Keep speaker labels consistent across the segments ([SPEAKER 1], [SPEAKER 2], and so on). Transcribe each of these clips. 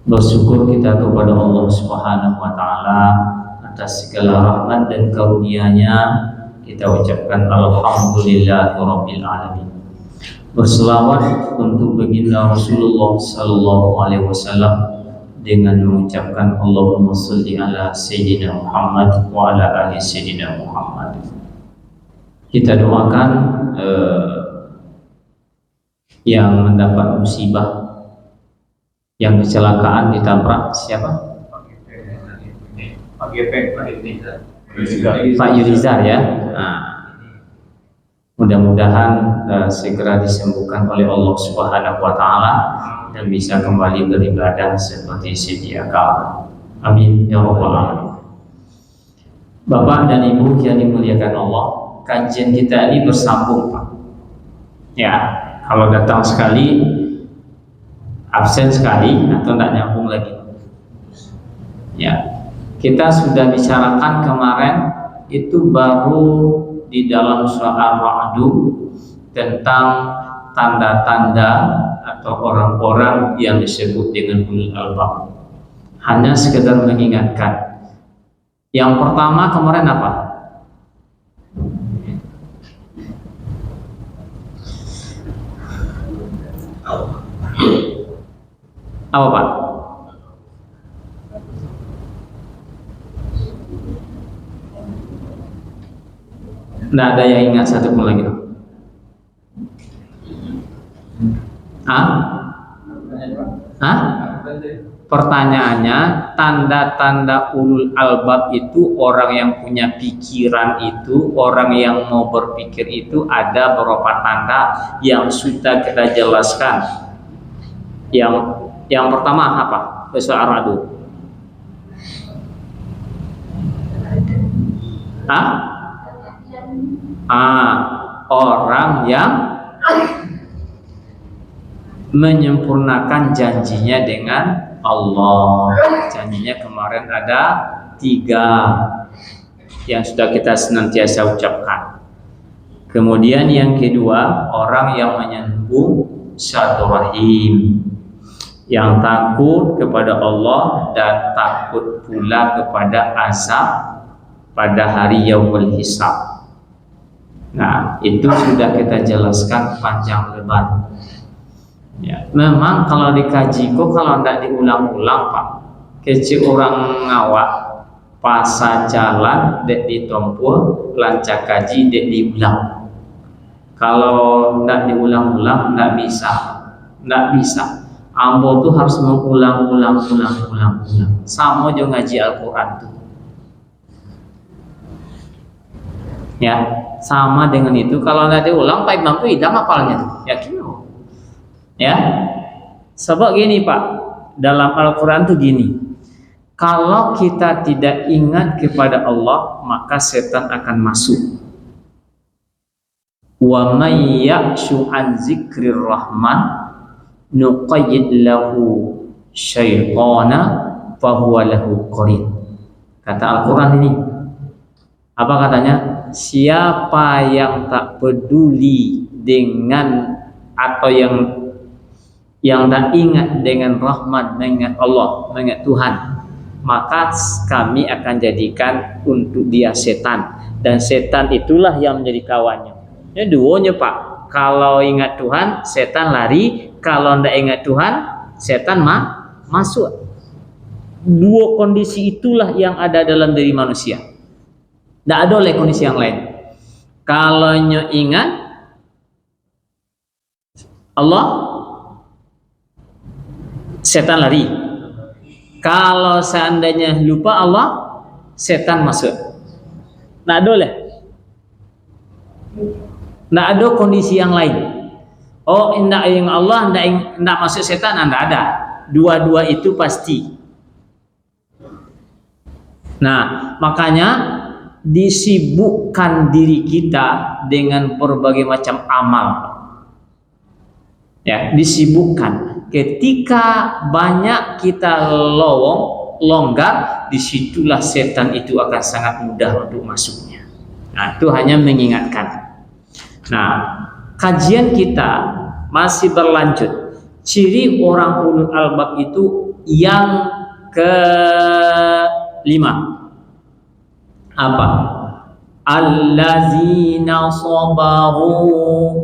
[SPEAKER 1] Bersyukur kita kepada Allah Subhanahu wa taala atas segala rahmat dan karunia-Nya. Kita ucapkan alhamdulillahirabbil alamin. Berselawat untuk baginda Rasulullah sallallahu alaihi wasallam dengan mengucapkan Allahumma shalli ala sayyidina Muhammad wa ala ali sayyidina Muhammad. Kita doakan yang mendapat musibah, yang kecelakaan ditabrak siapa? Pak Yulizar ya. Nah, mudah-mudahan segera disembuhkan oleh Allah Subhanahu wa taala dan bisa kembali beribadah seperti sedia kala. Amin ya rabbal alamin. Bapak dan Ibu yang dimuliakan Allah, kajian kita ini bersambung, Pak. Ya, kalau datang sekali absen sekali atau tidak nyambung lagi. Ya, kita sudah bicarakan kemarin itu baru di dalam surah Ar-Ra'd tentang tanda-tanda atau orang-orang yang disebut dengan ulul albab. Hanya sekedar mengingatkan. Yang pertama kemarin apa? Apa Pak? Nggak ada yang ingat satu pun lagi. Pertanyaannya, tanda-tanda ulul albab itu orang yang punya pikiran itu, orang yang mau berpikir itu ada beberapa tanda yang sudah kita jelaskan. Yang pertama apa? Surah Ar-Ra'd. Orang yang menyempurnakan janjinya dengan Allah. Janjinya kemarin ada 3 yang sudah kita senantiasa ucapkan. Kemudian yang kedua, orang yang menyambung silaturahim, yang takut kepada Allah dan takut pula kepada azab pada hari yaumul hisab. Nah, itu sudah kita jelaskan panjang lebar. Ya, memang kalau dikaji kok kalau tidak diulang-ulang Pak, kecil orang ngawak pasal jalan dek ditompul, lancak kaji dek diulang. Kalau tidak diulang-ulang tidak bisa. Ambo tuh harus mengulang-ulang. Sama juga ngaji Al-Quran tuh. Ya, sama dengan itu. Kalau tidak diulang, Pak Imam tuh idam apalnya tuh. Yakin loh. Ya, sebab gini Pak, dalam Al-Quran tuh gini. Kalau kita tidak ingat kepada Allah, maka setan akan masuk. Wa may ya'shu an zikrir rahman nuqayyid lahu syaitana fahuwa lahu qarin. Kata Al-Quran ini, apa katanya? Siapa yang tak peduli dengan atau yang tak ingat dengan rahmat, mengingat Allah, mengingat Tuhan, maka kami akan jadikan untuk dia setan, dan setan itulah yang menjadi kawannya. Ya duonya Pak, kalau ingat Tuhan setan lari, kalau tidak ingat Tuhan setan masuk. 2 kondisi itulah yang ada dalam diri manusia. Tidak ada oleh kondisi yang lain. Kalau ingat Allah, setan lari. Kalau seandainya lupa Allah, setan masuk. Tidak ada oleh. Tidak ada kondisi yang lain. Oh, tidak ingat Allah, tidak masuk setan, tidak ada. Dua-dua itu pasti. Nah, makanya disibukkan diri kita dengan berbagai macam amal. Ya, disibukkan. Ketika banyak kita longgar, disitulah setan itu akan sangat mudah untuk masuknya. Nah, itu hanya mengingatkan. Nah, kajian kita masih berlanjut. Ciri orang ulul albab itu yang kelima. Apa? Allazina sabaru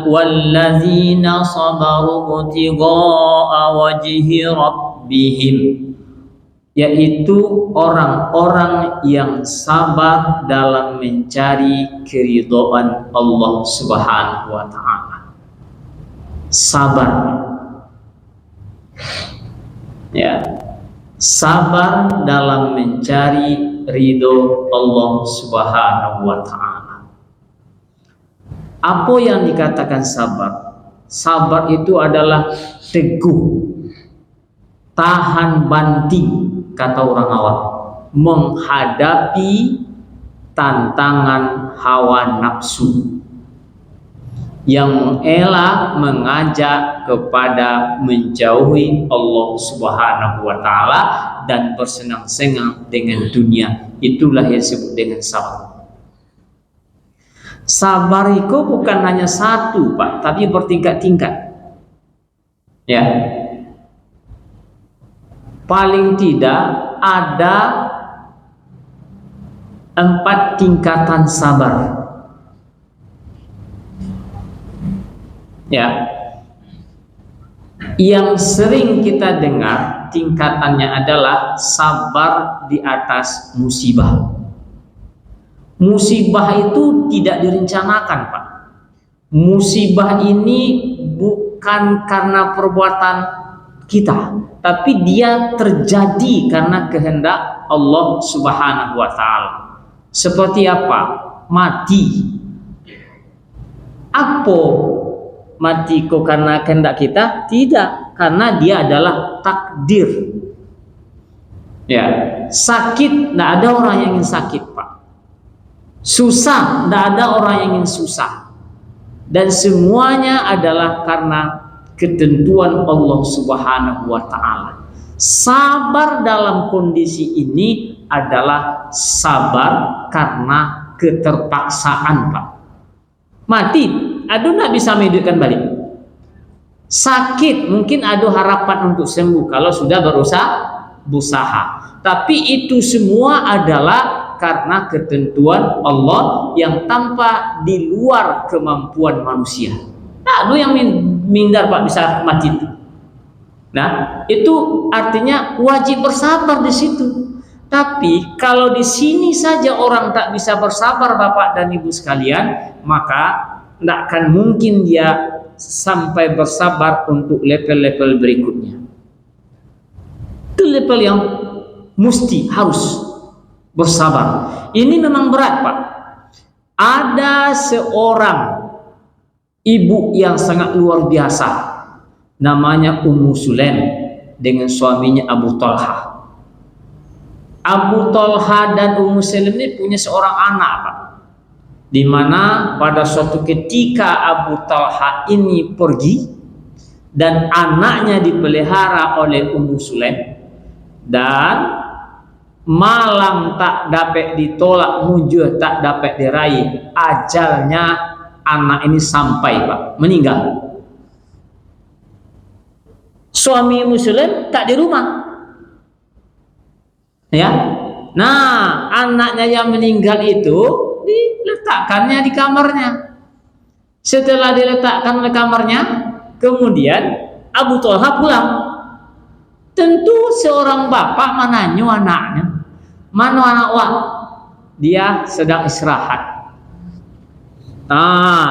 [SPEAKER 1] wallazina sabaru ibtigha'a wajhi rabbihim, yaitu orang-orang yang sabar dalam mencari keridhaan Allah Subhanahu wa taala. Sabar. Ya. Sabar dalam mencari ridho Allah Subhanahu wa taala. Apa yang dikatakan sabar? Sabar itu adalah teguh, tahan banting, kata orang awam, menghadapi tantangan hawa nafsu yang mengelak mengajak kepada menjauhi Allah Subhanahu wa taala dan bersenang-senang dengan dunia. Itulah yang disebut dengan sabar. Sabar itu bukan hanya satu, Pak, tapi bertingkat-tingkat. Ya. Paling tidak ada 4 tingkatan sabar. Ya. Yang sering kita dengar tingkatannya adalah sabar di atas musibah. Musibah itu tidak direncanakan, Pak. Musibah ini bukan karena perbuatan kita, tapi dia terjadi karena kehendak Allah Subhanahu wa taala. Seperti apa? Mati. Apa mati kok karena kehendak kita? Tidak, karena dia adalah takdir. Ya, sakit, tidak ada orang yang ingin sakit, Pak. Susah, tidak ada orang yang ingin susah. Dan semuanya adalah karena ketentuan Allah Subhanahu wa taala. Sabar dalam kondisi ini adalah sabar karena keterpaksaan, Pak. Mati, aduh tidak bisa menghidupkan balik. Sakit, mungkin ada harapan untuk sembuh kalau sudah berusaha. Tapi itu semua adalah karena ketentuan Allah yang tanpa di luar kemampuan manusia. Tak ada yang mindar, Pak, bisa mati. Nah, itu artinya wajib bersabar di situ. Tapi kalau di sini saja orang tak bisa bersabar, Bapak dan Ibu sekalian, maka tidak akan mungkin dia sampai bersabar untuk level-level berikutnya. Itu level yang mesti harus bersabar. Ini memang berat, Pak. Ada seorang ibu yang sangat luar biasa, namanya Ummu Sulaim, dengan suaminya Abu Talha. Abu Talha dan Ummu Sulaim ini punya seorang anak, Pak, di mana pada suatu ketika Abu Talha ini pergi dan anaknya dipelihara oleh Ummu Sulaim, dan malam tak dapat ditolak, mujur tak dapat diraih, ajalnya anak ini sampai, Pak, meninggal. Suami Muslim tak di rumah, ya. Nah, anaknya yang meninggal itu diletakkannya di kamarnya. Setelah diletakkan di kamarnya, kemudian Abu Talha pulang. Tentu seorang bapak menanyu anaknya, mana anak wak? Dia sedang istirahat. Nah,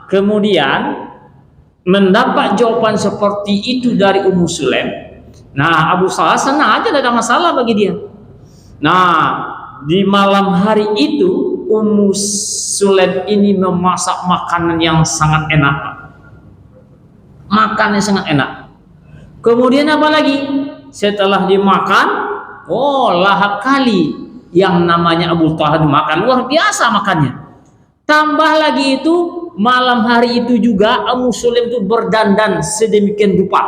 [SPEAKER 1] kemudian mendapat jawaban seperti itu dari Ummu Sulaim. Nah, Abu Talha senang aja, tidak ada masalah bagi dia. Nah, di malam hari itu Ummu Sulaim ini memasak makanan yang sangat enak. Makannya sangat enak. Kemudian apa lagi? Setelah dimakan, oh lahap kali yang namanya Abu Talha dimakan, luar biasa makannya. Tambah lagi itu malam hari itu juga Ummu Sulaim itu berdandan sedemikian rupa.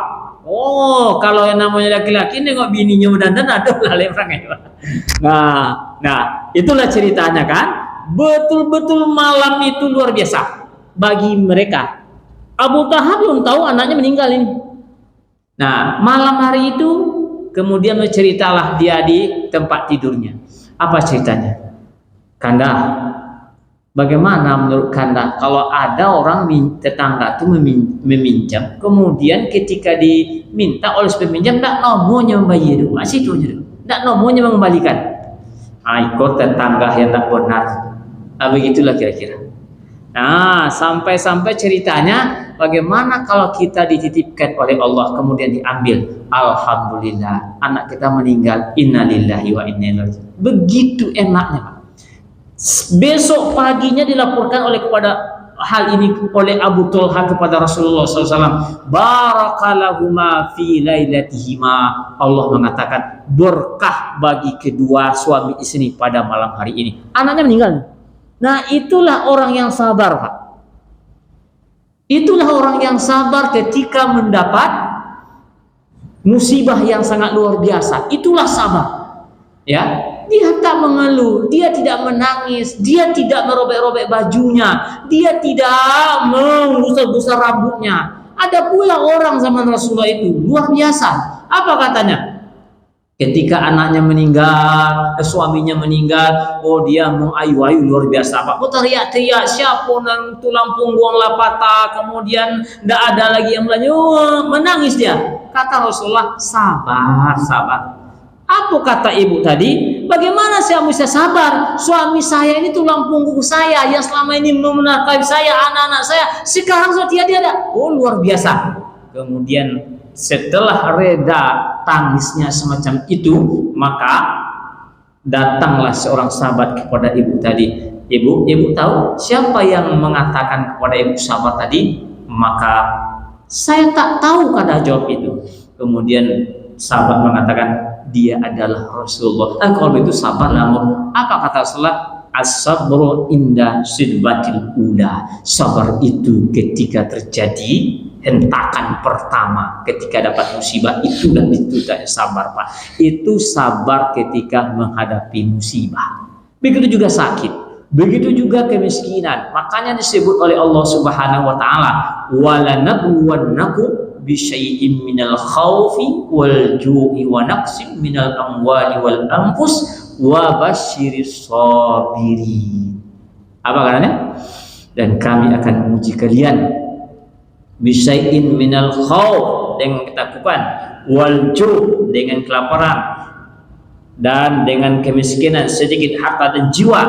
[SPEAKER 1] Oh, kalau yang namanya laki-laki nengok bininya berdandan, aduh lah orangnya. Nah, itulah ceritanya kan. Betul-betul malam itu luar biasa bagi mereka. Abu Talha belum tahu anaknya meninggal ini. Nah, malam hari itu kemudian berceritalah dia di tempat tidurnya. Apa ceritanya? Kanda, bagaimana menurut Kanda kalau ada orang tetangga itu meminjam, kemudian ketika diminta oleh peminjam tidak nomonya membayar, masih itu tidak nomonya mengembalikan. Ikut tetangga yang tak benar. Begitulah kira-kira. Nah, sampai-sampai ceritanya bagaimana kalau kita dititipkan oleh Allah kemudian diambil. Alhamdulillah, anak kita meninggal. Innalillahi wa inna ilaihi raji'un. Begitu enaknya, Pak. Besok paginya dilaporkan kepada hal ini oleh Abu Talha kepada Rasulullah SAW. Barakalahuma fi lailatihima. Allah mengatakan berkah bagi kedua suami istri pada malam hari ini. Anaknya meninggal. Nah, itulah orang yang sabar, Pak. Itulah orang yang sabar ketika mendapat musibah yang sangat luar biasa. Itulah sabar. Ya, dia tak mengeluh, dia tidak menangis, dia tidak merobek-robek bajunya, dia tidak mengusap-usap rambutnya. Ada pula orang zaman Rasulullah itu luar biasa. Apa katanya? Ketika anaknya meninggal, suaminya meninggal, dia mengayu-ayu luar biasa. Pak, teriak-teriak, siapa yang tulang punggunglah patah, kemudian tidak ada lagi yang belanja, menangis dia. Kata Rasulullah, sabar, sabar. Apa kata ibu tadi? Bagaimana saya bisa sabar? Suami saya ini tulang punggung saya yang selama ini menafkahi saya, anak-anak saya, sekarang sudah tiada. Oh, luar biasa. Kemudian setelah reda tangisnya semacam itu, maka datanglah seorang sahabat kepada ibu tadi. Ibu tahu siapa yang mengatakan kepada ibu sahabat tadi? Maka saya tak tahu, kata jawab itu. Kemudian sahabat mengatakan dia adalah Rasulullah. Kalau itu sabarlah. Apa kata Rasulullah? As-sabru inda sidbatil ula. Sabar itu ketika terjadi hentakan pertama, ketika dapat musibah, itu tidak sabar, Pak. Itu sabar ketika menghadapi musibah. Begitu juga sakit, begitu juga kemiskinan. Makanya disebut oleh Allah Subhanahu wa taala, walanabluwannakum bisyai'im minal khaufi wal ju'i wa naqsim minal amwali wal anfus wa basyiris sabirin. Apa katanya? Dan kami akan menguji kalian bisyai'in minal khauf, dengan ketakutan, wal ju' dengan kelaparan, dan dengan kemiskinan sedikit harta dan jiwa,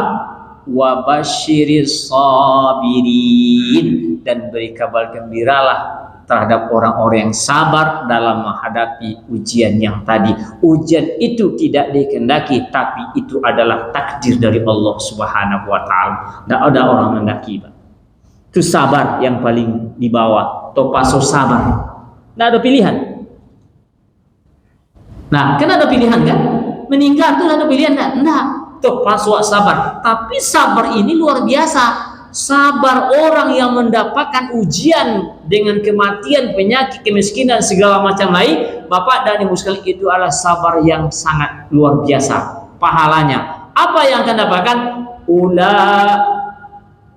[SPEAKER 1] wa basyiris sabirin, dan beri kabar gembiralah terhadap orang-orang yang sabar dalam menghadapi ujian yang tadi. Ujian itu tidak dikehendaki, tapi itu adalah takdir dari Allah Subhanahu wa taala. Tidak ada orang mendaki, Pak. Itu sabar yang paling di bawah. Topaso sabar. Tidak ada pilihan. Nah, kan ada pilihan kan? Meninggal itu ada pilihan kan? Tidak. Topaso sabar. Tapi sabar ini luar biasa. Sabar orang yang mendapatkan ujian dengan kematian, penyakit, kemiskinan, segala macam lain, Bapak dan Ibu sekalian, itu adalah sabar yang sangat luar biasa pahalanya. Apa yang akan dapatkan?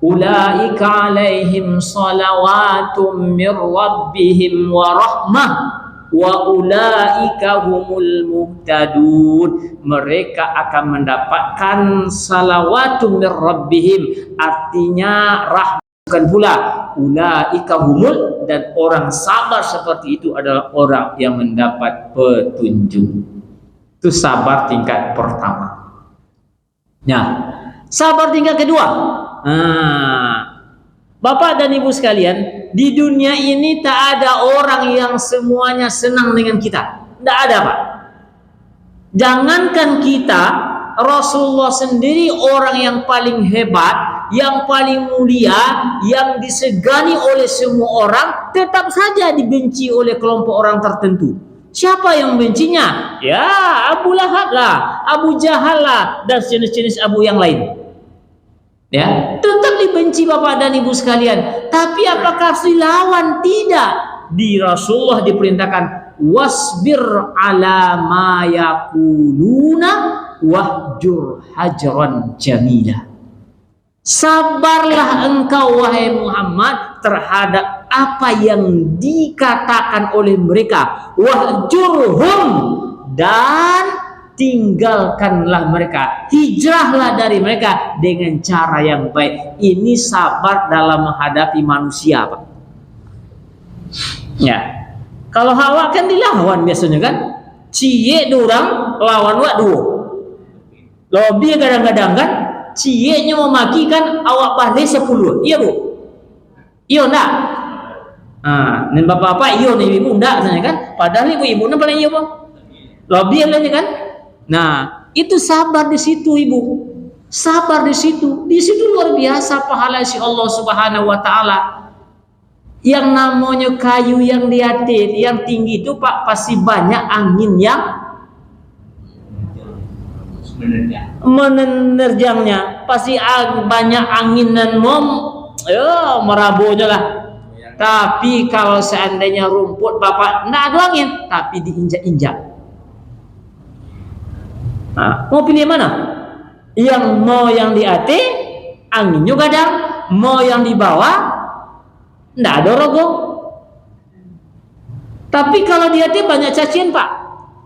[SPEAKER 1] Ulaika alaihim salawatum mir rabbihim wa rahmah wa ulaika humul muhtadun. Mereka akan mendapatkan salawatum mir rabbihim, artinya rahmat. Bukan pula ulaika humul, dan orang sabar seperti itu adalah orang yang mendapat petunjuk. Itu sabar tingkat pertama. Nah, sabar tingkat kedua. Bapak dan Ibu sekalian, di dunia ini tak ada orang yang semuanya senang dengan kita. Tidak ada, Pak. Jangankan kita, Rasulullah sendiri orang yang paling hebat, yang paling mulia, yang disegani oleh semua orang, tetap saja dibenci oleh kelompok orang tertentu. Siapa yang membencinya? Ya, Abu Lahab lah, Abu Jahal lah, dan jenis-jenis Abu yang lain. Ya, tetap dibenci Bapak dan Ibu sekalian. Tapi apakah dilawan? Tidak. Di Rasulullah diperintahkan wasbir ala ma yaquluna wahjur hajran jamila. Sabarlah engkau wahai Muhammad terhadap apa yang dikatakan oleh mereka, wahjurhum, dan tinggalkanlah mereka, hijrahlah dari mereka dengan cara yang baik. Ini sabar dalam menghadapi manusia, Pak. Ya, kalau Hawa kan dilawan biasanya kan, cie dorang lawan wak duo, lobby kadang-kadang kan, cie nya mau maki kan awak balik 10, iya bu, iya enggak? Ah, nih bapak-bapak iyo nih ibu enggak kan, padahal ibu nih paling iya bang, lobby yang lainnya kan. Nah, itu sabar di situ ibu, sabar di situ luar biasa pahala si Allah Subhanahu Wa Taala. Yang namanya kayu yang di atas, yang tinggi itu Pak, pasti banyak angin yang menerjangnya, pasti banyak angin dan merabunya lah. Tapi kalau seandainya rumput Bapak enggak ada angin, tapi diinjak-injak. Nah, mau pilih mana? Yang mau yang di atas anginnya kadang, mau yang di bawah enggak ada rogo. Tapi kalau di atas banyak cacian Pak,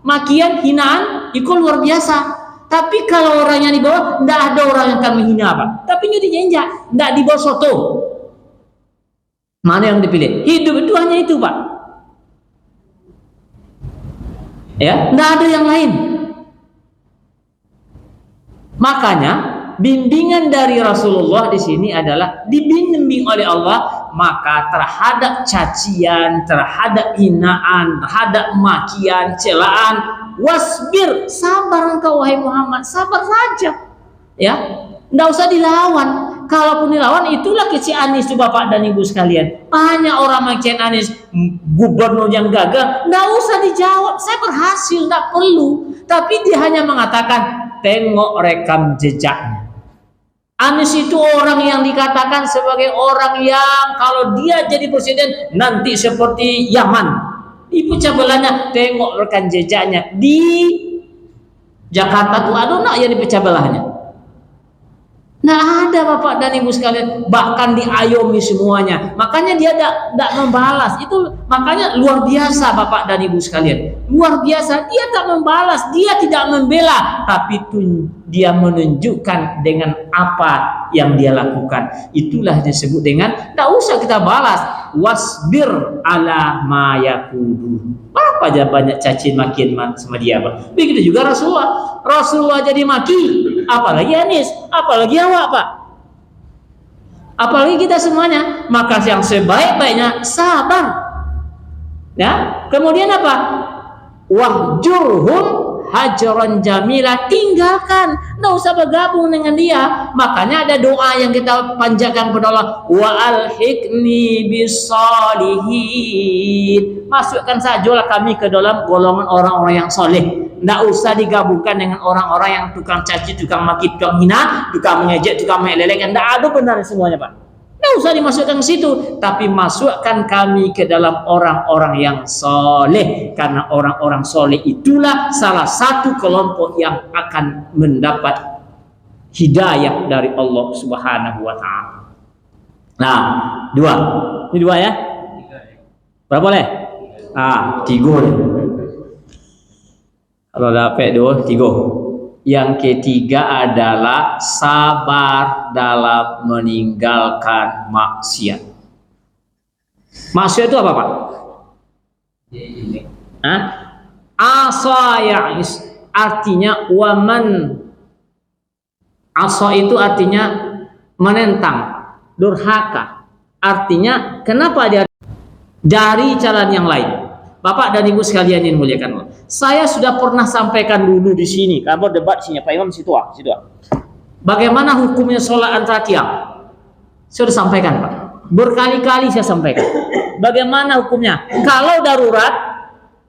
[SPEAKER 1] makian, hinaan, itu luar biasa. Tapi kalau orang yang di bawah, enggak ada orang yang akan menghina Pak. Tapi ini diinjak, enggak di bawah soto. Mana yang dipilih? Hidup itu hanya itu Pak. Ya, enggak ada yang lain. Makanya bimbingan dari Rasulullah di sini adalah dibimbing oleh Allah, maka terhadap cacian, terhadap hinaan, terhadap makian, celaan, wasbir, sabar engkau wahai Muhammad, sabar saja. Ya, enggak usah dilawan. Kalaupun dilawan, itulah keci Anies tuh Bapak dan Ibu sekalian. Banyak orang makin Anies, gubernur yang gagal, enggak usah dijawab, saya berhasil, enggak perlu. Tapi dia hanya mengatakan, tengok rekam jejaknya. Anies itu orang yang dikatakan sebagai orang yang kalau dia jadi presiden nanti seperti Yaman. Dipecah belahnya, tengok rekam jejaknya. Di Jakarta tuh ada nak yang dipecah belahnya? Nah ada Bapak dan Ibu sekalian, bahkan diayomi semuanya. Makanya dia tidak membalas. Itu makanya luar biasa Bapak dan Ibu sekalian. Luar biasa, dia tak membalas, dia tidak membela, tapi dia menunjukkan dengan apa yang dia lakukan. Itulah disebut dengan tak usah kita balas. Wasbir ala ma yakudu. Apa aja banyak cacin makin sama dia Pak. Begitu juga Rasulullah jadi maki, apalagi Anies, apalagi awak Pak, apalagi kita semuanya. Maka yang sebaik-baiknya sabar. Ya, kemudian apa? Wahjurhum hajaran jamila, tinggalkan, enggak usah bergabung dengan dia. Makanya ada doa yang kita panjatkan kepada Allah, wa alhiqni bisolihin, masukkan sajalah kami ke dalam golongan orang-orang yang soleh. Enggak usah digabungkan dengan orang-orang yang tukang caci, tukang maki, tukang hina, tukang mengejek, tukang melelek. Enggak ada benar semuanya Pak. Tidak usah dimasukkan ke situ, tapi masukkan kami ke dalam orang-orang yang soleh, karena orang-orang soleh itulah salah satu kelompok yang akan mendapat hidayah dari Allah Subhanahu Wa Taala. Nah, ini dua ya? Berapa boleh? Tiga. Kalau dapat dua, tiga. Yang ketiga adalah sabar dalam meninggalkan maksiat. Maksiat itu apa Pak? Asa ya'is, artinya waman. Asa itu artinya menentang, durhaka. Artinya kenapa dia dari jalan yang lain? Bapak dan Ibu sekalian yang muliakan Allah, saya sudah pernah sampaikan dulu di sini, kamu debat sini Pak Imam situ. Bagaimana hukumnya sholat antara tiang? Saya sudah sampaikan Pak, berkali-kali saya sampaikan. Bagaimana hukumnya? Kalau darurat,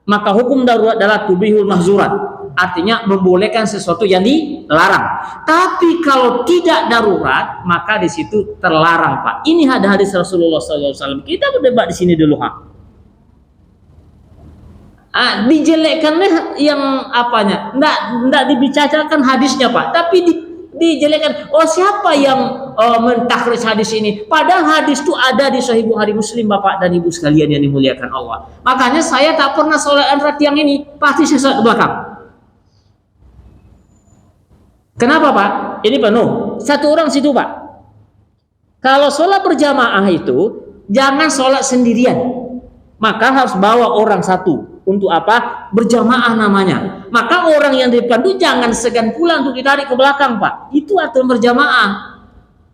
[SPEAKER 1] maka hukum darurat adalah tubihul mahzurat, artinya membolehkan sesuatu yang dilarang. Tapi kalau tidak darurat, maka di situ terlarang Pak. Ini ada hadis Rasulullah SAW. Kita berdebat di sini dulu dijelekkannya yang apanya, enggak dibicarakan hadisnya Pak, tapi Dijelekkan. Oh, siapa yang mentakhrij hadis ini? Padahal hadis itu ada di Sahih Bukhari Muslim, Bapak dan Ibu sekalian yang dimuliakan Allah. Makanya saya tak pernah sholat antara tiang ini, pasti saya sholat di belakang. Kenapa, Pak? Ini penuh. Satu orang situ, Pak. Kalau sholat berjamaah itu jangan sholat sendirian, maka harus bawa orang satu. Untuk apa? Berjamaah namanya. Maka orang yang di depan itu jangan segan pula untuk ditarik ke belakang, Pak. Itu aturan berjamaah.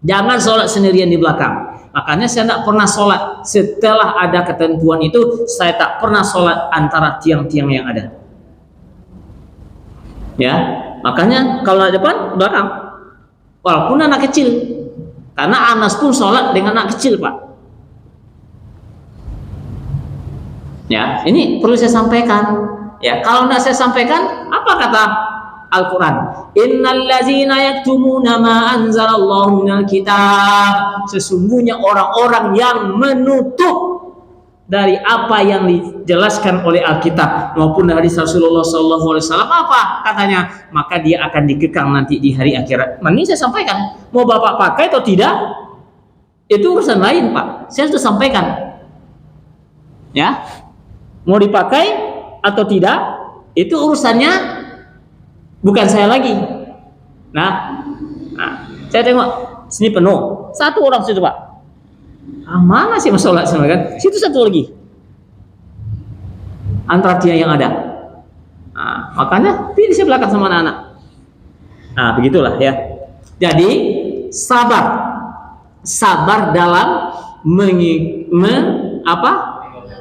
[SPEAKER 1] Jangan sholat sendirian di belakang. Makanya saya tidak pernah sholat setelah ada ketentuan itu. Saya tak pernah sholat antara tiang-tiang yang ada. Ya, makanya kalau di depan belakang, walaupun anak kecil, karena Anas pun sholat dengan anak kecil, Pak. Ya, ini perlu saya sampaikan. Ya, kalau tidak saya sampaikan, apa kata Al-Quran? Innal ladzina yaktumuna ma anzalallahu minal kitab. Sesungguhnya orang-orang yang menutup dari apa yang dijelaskan oleh Alkitab maupun dari Rasulullah SAW, apa katanya? Maka dia akan dikekang nanti di hari akhirat. Ini saya sampaikan. Mau Bapak pakai atau tidak, itu urusan lain, Pak. Saya sudah sampaikan. Ya. Mau dipakai atau tidak, itu urusannya bukan saya lagi. Nah, saya tengok sini penuh, satu orang situ, Pak. Mana sih masalah sama kan? Situ satu lagi. Antara dia yang ada. Makanya pilih saya belakang sama anak-anak. Begitulah ya. Jadi sabar dalam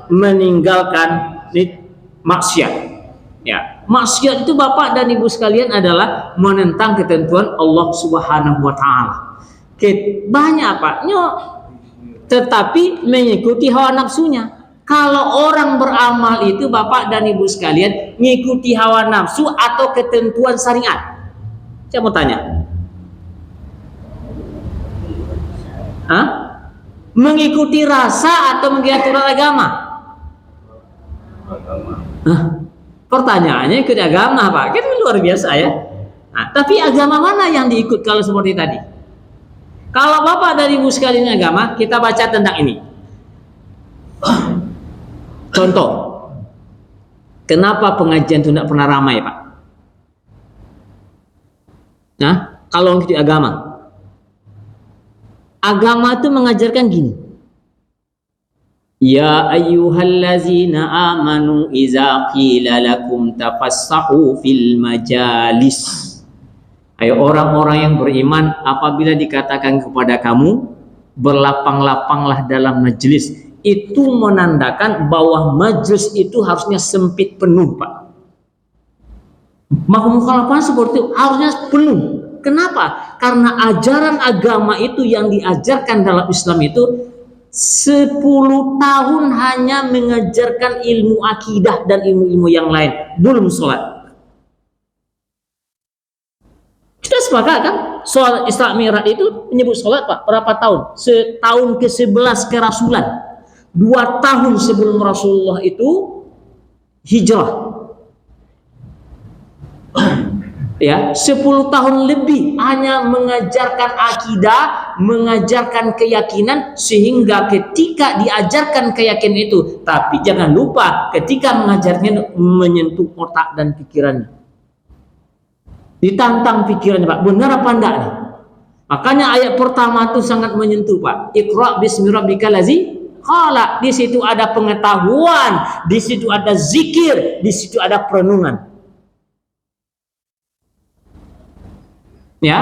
[SPEAKER 1] meninggalkan maksiat. Ya, maksiat itu Bapak dan Ibu sekalian adalah menentang ketentuan Allah Subhanahu wa taala. Banyak Pak, tetapi mengikuti hawa nafsunya. Kalau orang beramal itu Bapak dan Ibu sekalian mengikuti hawa nafsu atau ketentuan syariat. Saya mau tanya. Mengikuti rasa atau mengikuti aturan agama? Pertanyaannya ikut agama, Pak. Kan luar biasa ya. Tapi agama mana yang diikut kalau seperti tadi? Kalau Bapak dari Ibu sekalian agama, kita baca tentang ini. Contoh, kenapa pengajian itu tidak pernah ramai, Pak? Kalau ikut agama, agama itu mengajarkan gini. Ya ayyuhallazina amanu iza qila lakum tafassahu fil majalis. Ayo orang-orang yang beriman, apabila dikatakan kepada kamu berlapang-lapanglah dalam majelis, itu menandakan bahwa majelis itu harusnya sempit penuh, Pak. Mukhalafah seperti itu harusnya penuh. Kenapa? Karena ajaran agama itu yang diajarkan dalam Islam itu 10 tahun hanya mengajarkan ilmu akidah dan ilmu-ilmu yang lain, belum sholat. Kita sepakat kan? Soal Isra Mi'raj itu menyebut sholat, Pak. Berapa tahun? Setahun ke-11 kerasulan. 2 tahun sebelum Rasulullah itu hijrah. Ya, 10 tahun lebih hanya mengajarkan akidah, mengajarkan keyakinan, sehingga ketika diajarkan keyakinan itu, tapi jangan lupa ketika mengajarnya menyentuh otak dan pikirannya. Ditantang pikirannya, Pak, benar apa enggak nih? Makanya ayat pertama itu sangat menyentuh, Pak. Iqra bismi rabbikal ladzi khalaq. Di situ ada pengetahuan, di situ ada zikir, di situ ada perenungan. Ya,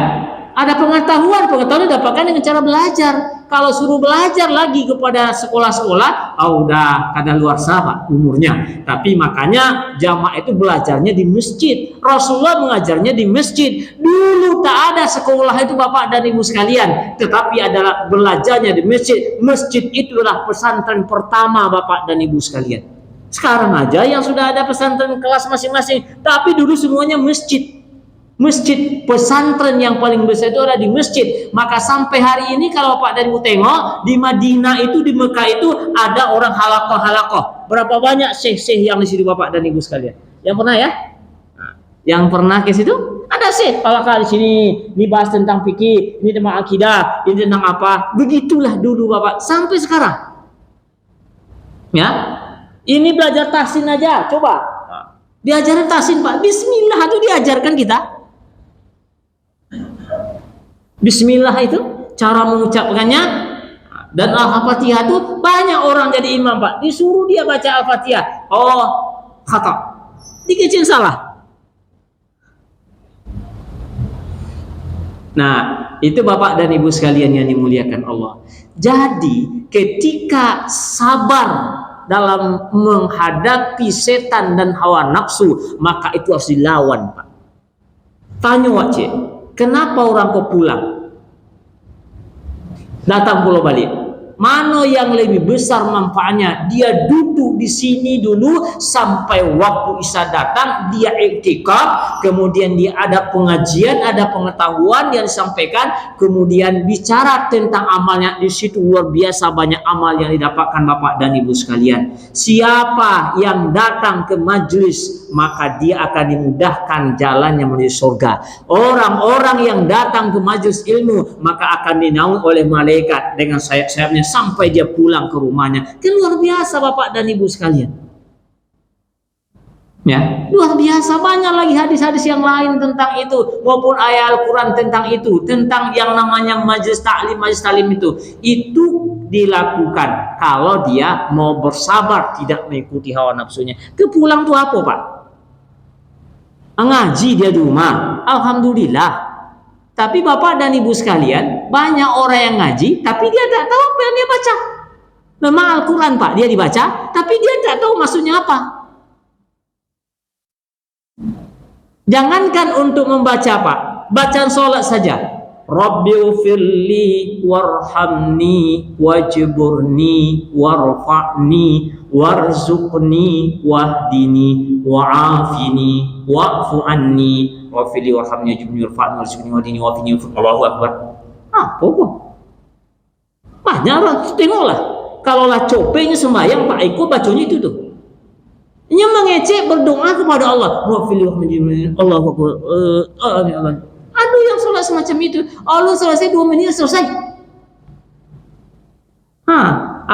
[SPEAKER 1] ada pengetahuan didapatkan dengan cara belajar. Kalau suruh belajar lagi kepada sekolah-sekolah, udah kadaluarsa, Pak, umurnya. Tapi makanya jamaah itu belajarnya di masjid. Rasulullah mengajarnya di masjid. Dulu tak ada sekolah itu, Bapak dan Ibu sekalian, tetapi adalah belajarnya di masjid. Masjid itulah pesantren pertama, Bapak dan Ibu sekalian. Sekarang aja yang sudah ada pesantren kelas masing-masing, tapi dulu semuanya masjid. Masjid pesantren yang paling besar itu ada di masjid. Maka sampai hari ini kalau Pak dan Ibu tengok di Madinah itu, di Mekah itu ada orang halakoh. Berapa banyak syekh-syekh yang di situ, Bapak dan Ibu sekalian? Yang pernah ya? Yang pernah ke situ? Ada Ada sih, kalau di sini ini bahas tentang fikih, ini tentang akidah, ini tentang apa. Begitulah dulu Bapak sampai sekarang. Ya. Ini belajar tahsin aja, coba. Diajarin tahsin, Pak. Bismillah itu diajarkan kita. Bismillah itu cara mengucapkannya, dan Al-Fatihah itu banyak orang jadi imam, Pak. Disuruh dia baca Al-Fatihah. Oh, khata. Dikecil salah. Nah, itu Bapak dan Ibu sekalian yang dimuliakan Allah. Jadi, ketika sabar dalam menghadapi setan dan hawa nafsu, maka itu harus dilawan, Pak. Tanya wajib, kenapa orang kau pulang? Datang pulau balik. Mana yang lebih besar manfaatnya? Dia duduk di sini dulu sampai waktu Isya datang, dia iktikaf, kemudian dia ada pengajian, ada pengetahuan yang disampaikan, kemudian bicara tentang amalnya. Di situ luar biasa banyak amal yang didapatkan Bapak dan Ibu sekalian. Siapa yang datang ke majelis, maka dia akan dimudahkan jalannya menuju surga. Orang-orang yang datang ke majelis ilmu, maka akan dinaungi oleh malaikat dengan sayap-sayapnya sampai dia pulang ke rumahnya. Kan luar biasa Bapak dan Ibu sekalian. Ya, luar biasa. Banyak lagi hadis-hadis yang lain tentang itu, maupun ayat Al-Quran tentang itu, tentang yang namanya majelis taklim itu dilakukan kalau dia mau bersabar, tidak mengikuti hawa nafsunya. Kepulang tuh apa, Pak? Ngaji dia di rumah, alhamdulillah. Tapi Bapak dan Ibu sekalian, banyak orang yang ngaji, tapi dia tidak tahu apa yang dia baca. Memang Al-Quran, Pak, dia dibaca, tapi dia tidak tahu maksudnya apa. Jangankan untuk membaca, Pak, bacaan sholat saja. Rabbighfirli warhamni wajburni warfa'ni warzuqni wahdini wa'afini wa'fu anni wafili warhamni wajburni warfa'ni warzuqni wahdini wa'afini Allahu Akbar. Apa kok? Banyak orang, tengoklah. Kalau lah copenya sembahyang, Pak Eko bacanya itu tuh. Ini mengecek berdoa kepada Allah. Wafili warhamni Allahu Akbar. Aduh, yang sholat semacam itu. Allah selesai 2 menit selesai.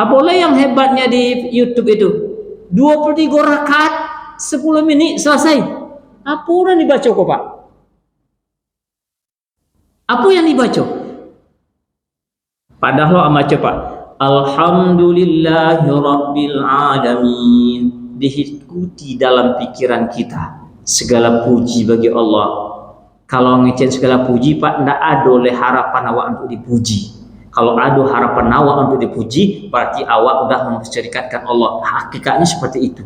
[SPEAKER 1] Boleh yang hebatnya di YouTube itu 23 rakaat 10 menit selesai. Apa yang dibaca kok, Pak? Apa yang dibaca? Padahal baca, Pak. Alhamdulillahi rabbil alamin. Diikuti dalam pikiran kita. Segala puji bagi Allah. Kalau ngecen segala puji, Pak, tidak ada oleh harapan awak untuk dipuji. Kalau ada harapan awak untuk dipuji, berarti awak sudah memperserikatkan Allah. Hakikatnya seperti itu.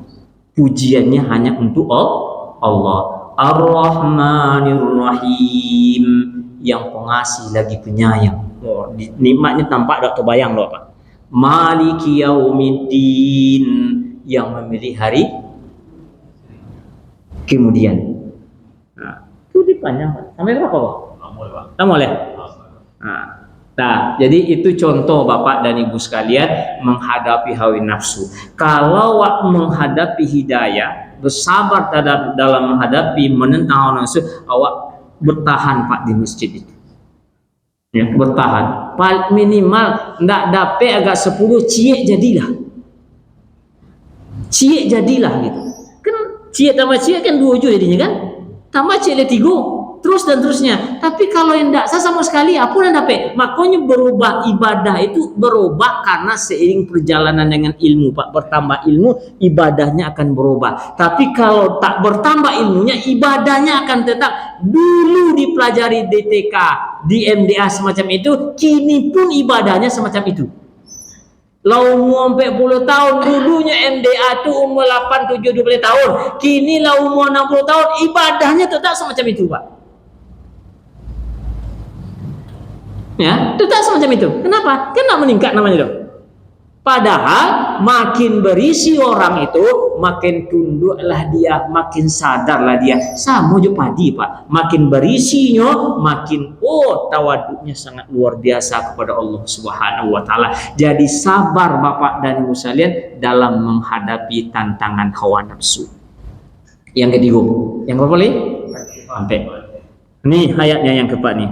[SPEAKER 1] Pujiannya hanya untuk Allah. Ar-Rahmanir Rahim, yang pengasih lagi penyayang. Oh, nikmatnya tampak tak terbayang loh, Pak. Maliki Yaumiddin, yang memilih hari kemudian. Itu dipanjang, sampai berapa, Pak? Tak boleh. Nah, jadi itu contoh Bapak dan Ibu sekalian menghadapi hawa nafsu. Kalau menghadapi hidayah, bersabar dalam menghadapi menentang hawa nafsu, awak bertahan, Pak, di masjid itu. Ya, bertahan. Minimal ndak dapat agak 10 ciek jadilah. Ciek jadilah gitu. Kan ciek tambah ciek kan 2 juga jadinya kan? Tambah ciek 3 terus dan terusnya. Tapi kalau yang tidak sah sama sekali, apa yang dapat? Makanya berubah ibadah itu berubah karena seiring perjalanan dengan ilmu, Pak. Bertambah ilmu, ibadahnya akan berubah. Tapi kalau tak bertambah ilmunya, ibadahnya akan tetap. Dulu dipelajari DTK, di MDA semacam itu, kini pun ibadahnya semacam itu. Lau umur 40 tahun, dulunya MDA itu umur 8, 7, 20 tahun. Kini lau umur 60 tahun, ibadahnya tetap semacam itu, Pak. Ya, tetap semacam itu. Kenapa? Kenapa meningkat namanya dong? Padahal makin berisi orang itu, makin tunduklah dia, makin sadarlah dia. Sama juga padi, Pak. Makin berisinya, makin tawaduknya sangat luar biasa kepada Allah Subhanahu wa taala. Jadi sabar Bapak dan Ibu sekalian dalam menghadapi tantangan hawa nafsu. Yang kedua, yang berapa lagi? Sampai. Nih ayatnya yang keempat nih.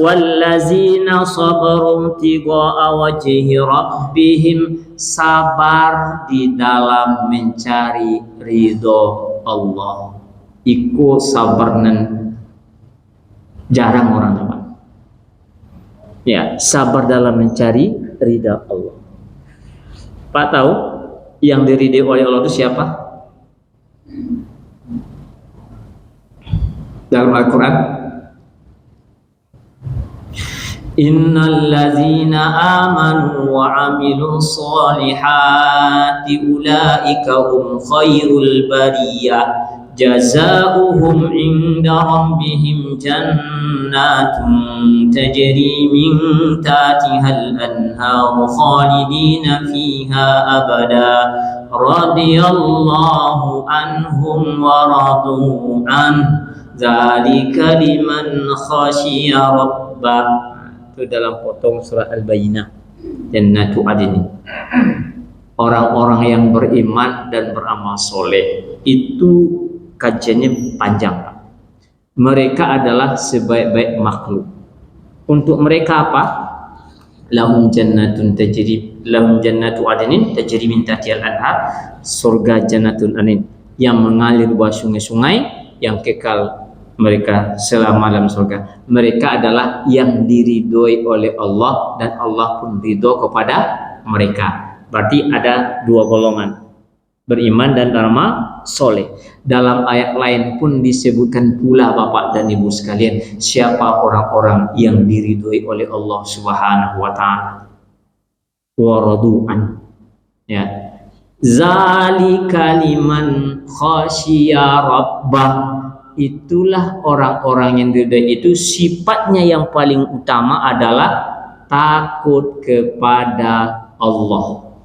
[SPEAKER 1] Wallazina sabaru tigaa wajhi rabbihim, sabar di dalam mencari ridho Allah. Iku sabarnan jarang orang apa. Ya, sabar dalam mencari ridha Allah. Pak tahu yang diridhai oleh Allah itu siapa? Dalam Al-Quran, innal ladzina amanu wa amilus solihati ulaika hum khairul bariyah jazaohum inda rabbihim jannatun tajri min tahtihal anharu khalidina fiha abada radiyallahu anhum wa radu an dzalika liman khasyiya rabbah. Itu dalam potong surah Al-Bayyinah. Jannatu adnin. Orang-orang yang beriman dan beramal soleh itu kajiannya panjang, Pak. Mereka adalah sebaik-baik makhluk. Untuk mereka apa? Lahum jannatu adnin tajri min tahtihal anhar, surga jannatul adnin yang mengalir bawah sungai-sungai yang kekal mereka selama dalam surga. Mereka adalah yang diridhoi oleh Allah dan Allah pun ridho kepada mereka. Berarti ada dua golongan, beriman dan beramal soleh. Dalam ayat lain pun disebutkan pula Bapak dan Ibu sekalian, siapa orang-orang yang diridhoi oleh Allah Subhanahu wa taala. Wa radu'an. Ya. Zalika liman khasyiya rabbah. Itulah orang-orang yang diridhoi itu sifatnya yang paling utama adalah takut kepada Allah.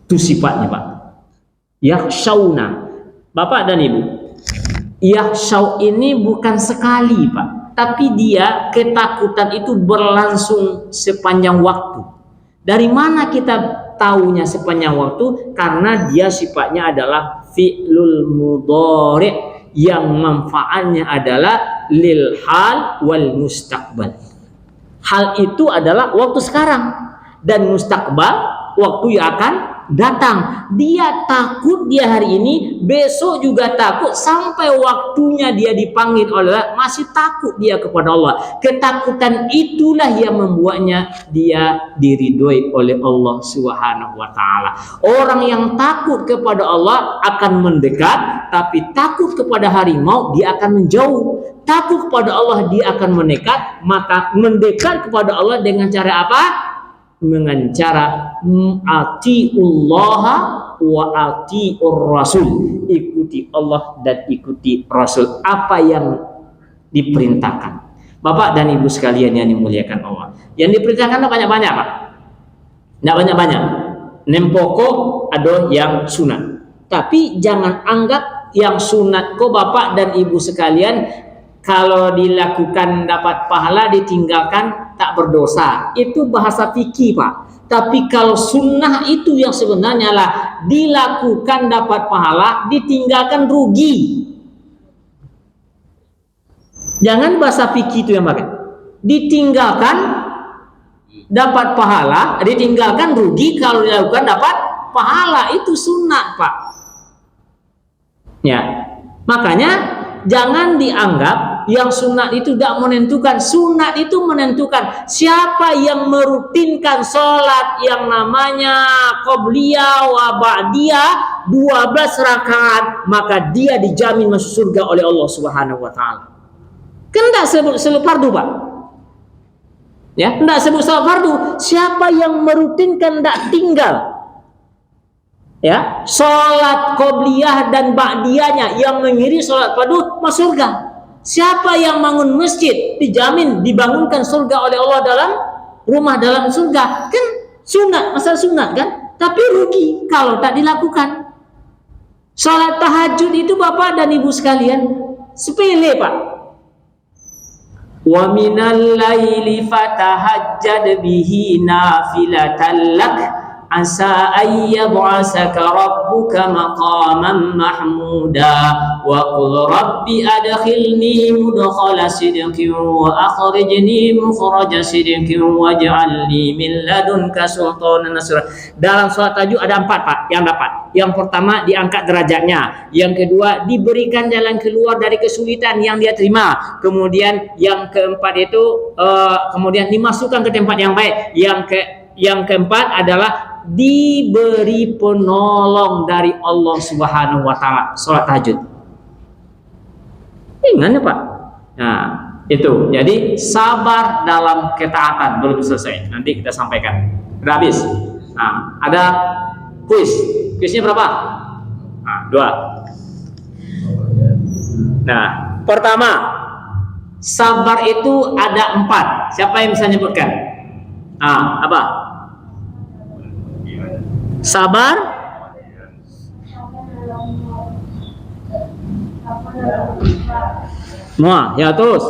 [SPEAKER 1] Itu sifatnya, Pak. Yakhshawna. Bapak dan Ibu, yakhshaw ini bukan sekali, Pak, tapi dia ketakutan itu berlangsung sepanjang waktu. Dari mana kita tahunya sepanjang waktu? Karena dia sifatnya adalah fi'lul mudhari' yang manfaatnya adalah lil hal wal mustaqbal. Hal itu adalah waktu sekarang, dan mustaqbal waktu yang akan datang. Dia takut dia hari ini, besok juga takut, sampai waktunya dia dipanggil oleh Allah masih takut dia kepada Allah. Ketakutan itulah yang membuatnya dia diridhoi oleh Allah Subhanahu wa taala. Orang yang takut kepada Allah akan mendekat, tapi takut kepada harimau dia akan menjauh. Takut kepada Allah dia akan mendekat, maka mendekat kepada Allah dengan cara apa? Dengan cara atiullah wa atiur rasul, ikuti Allah dan ikuti Rasul, apa yang diperintahkan. Bapak dan Ibu sekalian yang dimuliakan Allah, yang diperintahkan banyak-banyak, Pak. Tidak banyak-banyak. Nempoko ada yang sunat, tapi jangan anggap yang sunat kok Bapak dan Ibu sekalian kalau dilakukan dapat pahala, ditinggalkan tak berdosa. Itu bahasa fikih, Pak. Tapi kalau sunnah itu yang sebenarnya lah dilakukan dapat pahala, ditinggalkan rugi. Jangan bahasa fikih itu yang pakai. Ditinggalkan dapat pahala, ditinggalkan rugi. Kalau dilakukan dapat pahala, itu sunnah, Pak. Ya, makanya jangan dianggap yang sunat itu tidak menentukan. Sunat itu menentukan. Siapa yang merutinkan sholat yang namanya qobliyah wa ba'diyah 12 rakaat, maka dia dijamin masuk surga oleh Allah Subhanahu wa taala. Kan tidak sebut salat fardu, Pak. Ya, tidak sebut salat fardu. Siapa yang merutinkan tidak tinggal, ya, sholat qobliyah dan ba'diyahnya yang mengiringi sholat fardu masuk surga. Siapa yang bangun masjid dijamin dibangunkan surga oleh Allah dalam rumah dalam surga. Kan sunat, masalah sunat kan, tapi rugi kalau tak dilakukan. Sholat tahajud itu Bapak dan Ibu sekalian sepele, Pak. Wa minal laili fatahajjad bihi nafilatan lak asa ayyab'asaka rabbuka maqaman mahmuda wa qul rabbi adkhilni mudkhala sidqin wa akhrijni mukhraja sidqin waj'alni min ladunka sultanan nasira. Dalam surat Tahajud ada 4 Pak yang dapat. Yang pertama diangkat derajatnya, yang kedua diberikan jalan keluar dari kesulitan yang dia terima, kemudian yang keempat itu kemudian dimasukkan ke tempat yang baik, yang keempat adalah diberi penolong dari Allah Subhanahu wa taala. Salat tahajud. Ingat ya Pak. Nah, itu. Jadi sabar dalam ketaatan belum selesai. Nanti kita sampaikan. Sudah habis. Nah, ada kuis. Kuisnya berapa? Nah, 2. Nah, pertama, sabar itu ada 4. Siapa yang bisa nyebutkan? Apa? Sabar, ya terus.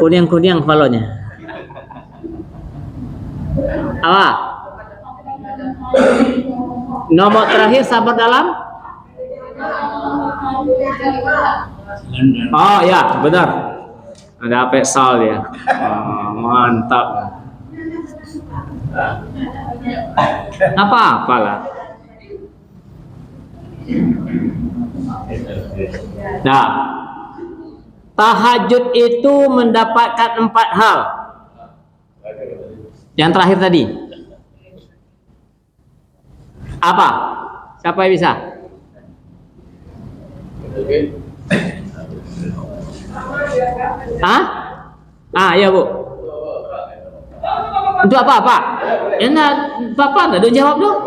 [SPEAKER 1] Kuning kepalanya. Apa? Nomor terakhir sabar dalam? Oh ya, benar. Ada pesal ya. Mantap. Apa-apalah. Nah, tahajud itu mendapatkan 4 hal. Yang terakhir tadi apa? Siapa yang bisa? Ya Bu. Untuk apa Pak? Enak, Bapak nggak ada jawab dong.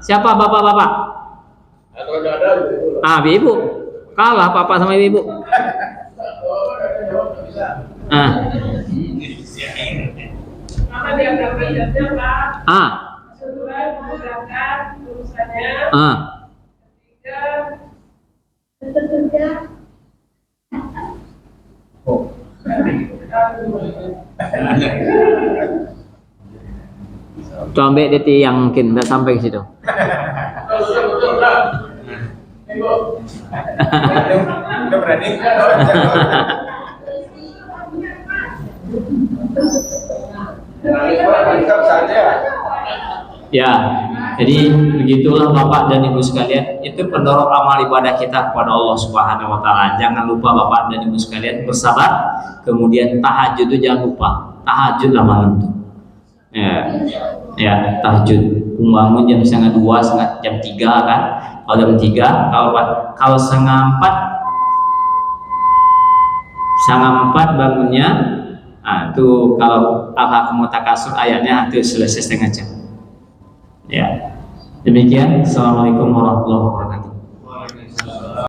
[SPEAKER 1] Siapa bapak-bapak? Ibu. Kalah Papa sama ibu. Tuh ambil detik yang mungkin udah sampai ke situ. Udah berani. Ya, jadi begitulah Bapak dan Ibu sekalian, itu pendorong amal ibadah kita kepada Allah Subhanahu wa taala. Jangan lupa Bapak dan Ibu sekalian bersabar. Kemudian tahajud itu jangan lupa. Tahajudlah malam itu. Ya, tahajud. Bangun jam 2:30, jam 3 kan. Kalau jam 3, kalau 3:30 bangunnya. Itu kalau Al-Haqqul Mutakasur ayatnya itu selesai 1/2 jam. Ya. Demikian. Assalamualaikum warahmatullahi wabarakatuh.